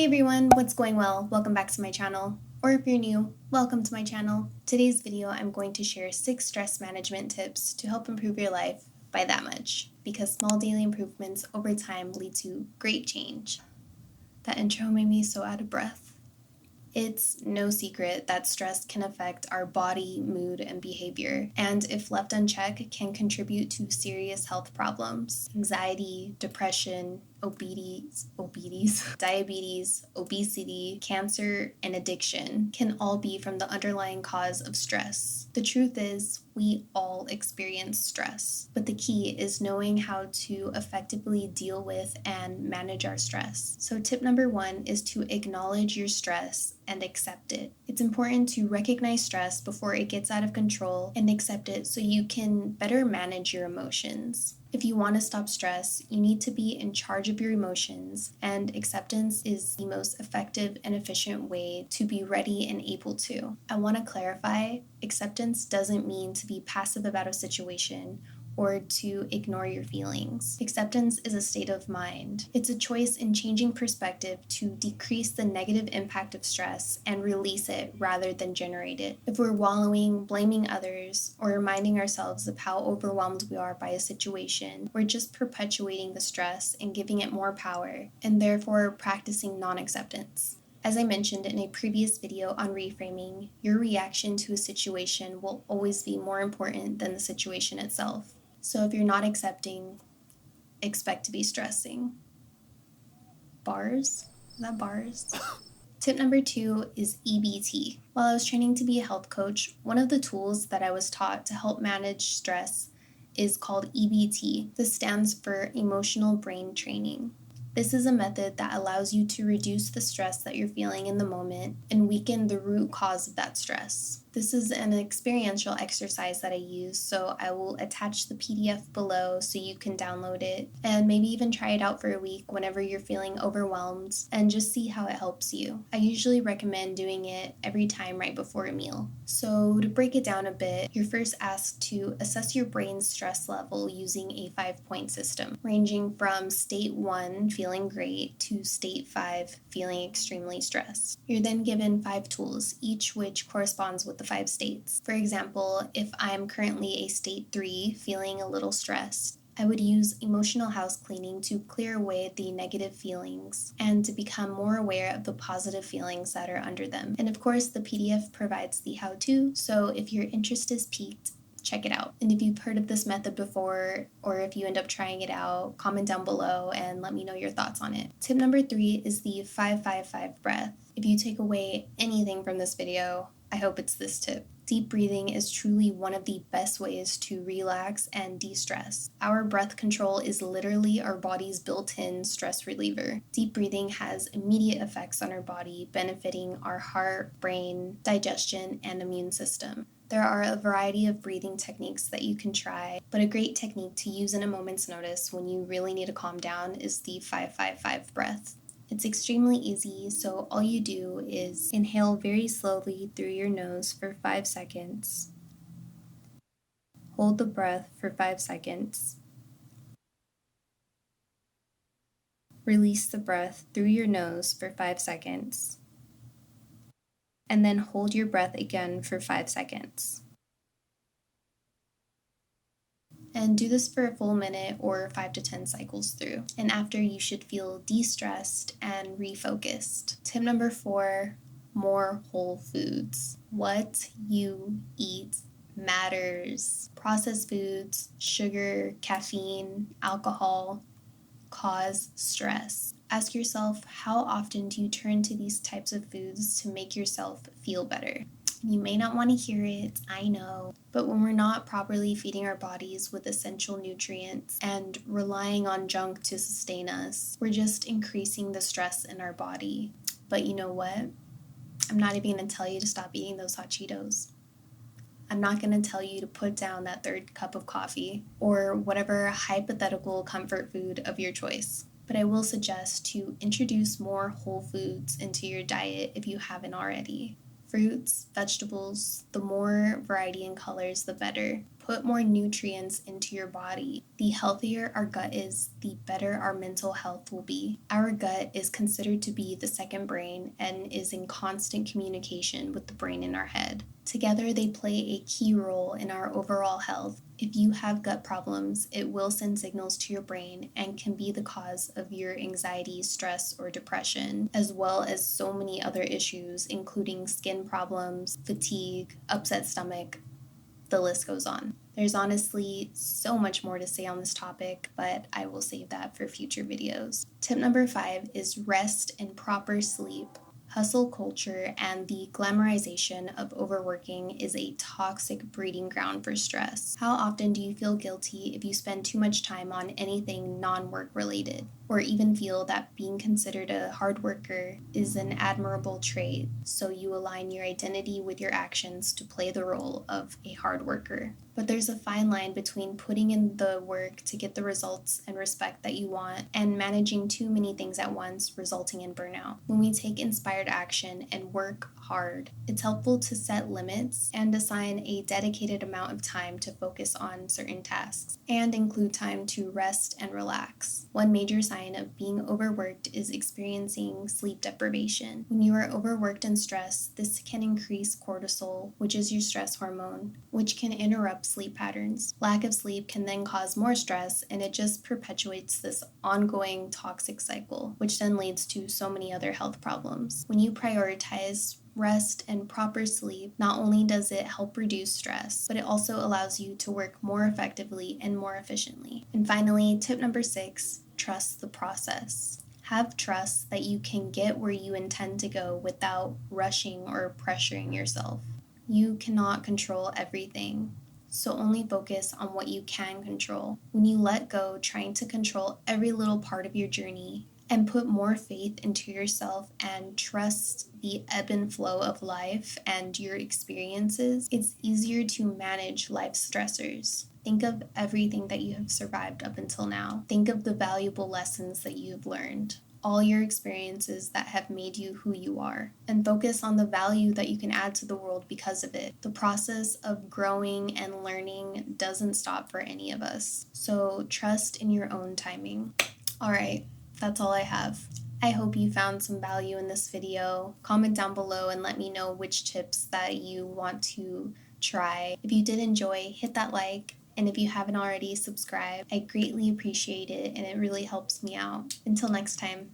Hey everyone, what's going well? Welcome back to my channel. Or if you're new, welcome to my channel. Today's video, I'm going to share 6 stress management tips to help improve your life by that much, because small daily improvements over time lead to great change. That intro made me so out of breath. It's no secret that stress can affect our body, mood, and behavior, and if left unchecked, can contribute to serious health problems. Anxiety, depression, diabetes, obesity, cancer, and addiction can all be from the underlying cause of stress. The truth is, we all experience stress, but the key is knowing how to effectively deal with and manage our stress. So tip number 1 is to acknowledge your stress and accept it. It's important to recognize stress before it gets out of control and accept it so you can better manage your emotions. If you want to stop stress, you need to be in charge of your emotions, and acceptance is the most effective and efficient way to be ready and able to. I want to clarify, acceptance doesn't mean to be passive about a situation or to ignore your feelings. Acceptance is a state of mind. It's a choice in changing perspective to decrease the negative impact of stress and release it rather than generate it. If we're wallowing, blaming others, or reminding ourselves of how overwhelmed we are by a situation, we're just perpetuating the stress and giving it more power, and therefore practicing non-acceptance. As I mentioned in a previous video on reframing, your reaction to a situation will always be more important than the situation itself. So if you're not accepting, expect to be stressing. Bars? Is that bars? Tip number 2 is EBT. While I was training to be a health coach, one of the tools that I was taught to help manage stress is called EBT. This stands for Emotional Brain Training. This is a method that allows you to reduce the stress that you're feeling in the moment and weaken the root cause of that stress. This is an experiential exercise that I use, so I will attach the PDF below so you can download it and maybe even try it out for a week whenever you're feeling overwhelmed and just see how it helps you. I usually recommend doing it every time right before a meal. So to break it down a bit, you're first asked to assess your brain's stress level using a 5-point system, ranging from state 1, feeling great, to state 5, feeling extremely stressed. You're then given 5 tools, each which corresponds with the 5 states. For example, if I'm currently a state 3, feeling a little stressed, I would use emotional house cleaning to clear away the negative feelings and to become more aware of the positive feelings that are under them. And of course, the PDF provides the how-to, so if your interest is piqued, check it out. And if you've heard of this method before, or if you end up trying it out, comment down below and let me know your thoughts on it. Tip number 3 is the 5-5-5 breath. If you take away anything from this video, I hope it's this tip. Deep breathing is truly one of the best ways to relax and de-stress. Our breath control is literally our body's built-in stress reliever. Deep breathing has immediate effects on our body, benefiting our heart, brain, digestion, and immune system. There are a variety of breathing techniques that you can try, but a great technique to use in a moment's notice when you really need to calm down is the 5-5-5 breath. It's extremely easy, so all you do is inhale very slowly through your nose for 5 seconds. Hold the breath for 5 seconds. Release the breath through your nose for 5 seconds. And then hold your breath again for 5 seconds. And do this for a full minute or 5 to 10 cycles through. And after, you should feel de-stressed and refocused. Tip number 4, more whole foods. What you eat matters. Processed foods, sugar, caffeine, alcohol cause stress. Ask yourself, how often do you turn to these types of foods to make yourself feel better? You may not want to hear it, I know, but when we're not properly feeding our bodies with essential nutrients and relying on junk to sustain us, we're just increasing the stress in our body. But you know what? I'm not even going to tell you to stop eating those hot Cheetos. I'm not going to tell you to put down that 3rd cup of coffee or whatever hypothetical comfort food of your choice. But I will suggest to introduce more whole foods into your diet if you haven't already. Fruits, vegetables, the more variety in colors, the better. put more nutrients into your body. The healthier our gut is, the better our mental health will be. Our gut is considered to be the second brain and is in constant communication with the brain in our head. Together, they play a key role in our overall health. If you have gut problems, it will send signals to your brain and can be the cause of your anxiety, stress, or depression, as well as so many other issues, including skin problems, fatigue, upset stomach. The list goes on. There's honestly so much more to say on this topic, but I will save that for future videos. Tip number 5 is rest and proper sleep. Hustle culture and the glamorization of overworking is a toxic breeding ground for stress. How often do you feel guilty if you spend too much time on anything non-work related? Or even feel that being considered a hard worker is an admirable trait, so you align your identity with your actions to play the role of a hard worker. But there's a fine line between putting in the work to get the results and respect that you want and managing too many things at once, resulting in burnout. When we take inspired action and work hard, it's helpful to set limits and assign a dedicated amount of time to focus on certain tasks and include time to rest and relax. One major sign of being overworked is experiencing sleep deprivation. When you are overworked and stressed, this can increase cortisol, which is your stress hormone, which can interrupt sleep patterns. Lack of sleep can then cause more stress, and it just perpetuates this ongoing toxic cycle, which then leads to so many other health problems. When you prioritize rest and proper sleep, not only does it help reduce stress, but it also allows you to work more effectively and more efficiently. And finally, tip number 6, trust the process. Have trust that you can get where you intend to go without rushing or pressuring yourself. You cannot control everything, so only focus on what you can control. When you let go trying to control every little part of your journey and put more faith into yourself and trust the ebb and flow of life and your experiences, it's easier to manage life's stressors. Think of everything that you have survived up until now. Think of the valuable lessons that you have learned, all your experiences that have made you who you are, and focus on the value that you can add to the world because of it. The process of growing and learning doesn't stop for any of us, so trust in your own timing. All right. That's all I have. I hope you found some value in this video. Comment down below and let me know which tips that you want to try. If you did enjoy, hit that like, and if you haven't already, subscribe. I greatly appreciate it, and it really helps me out. Until next time.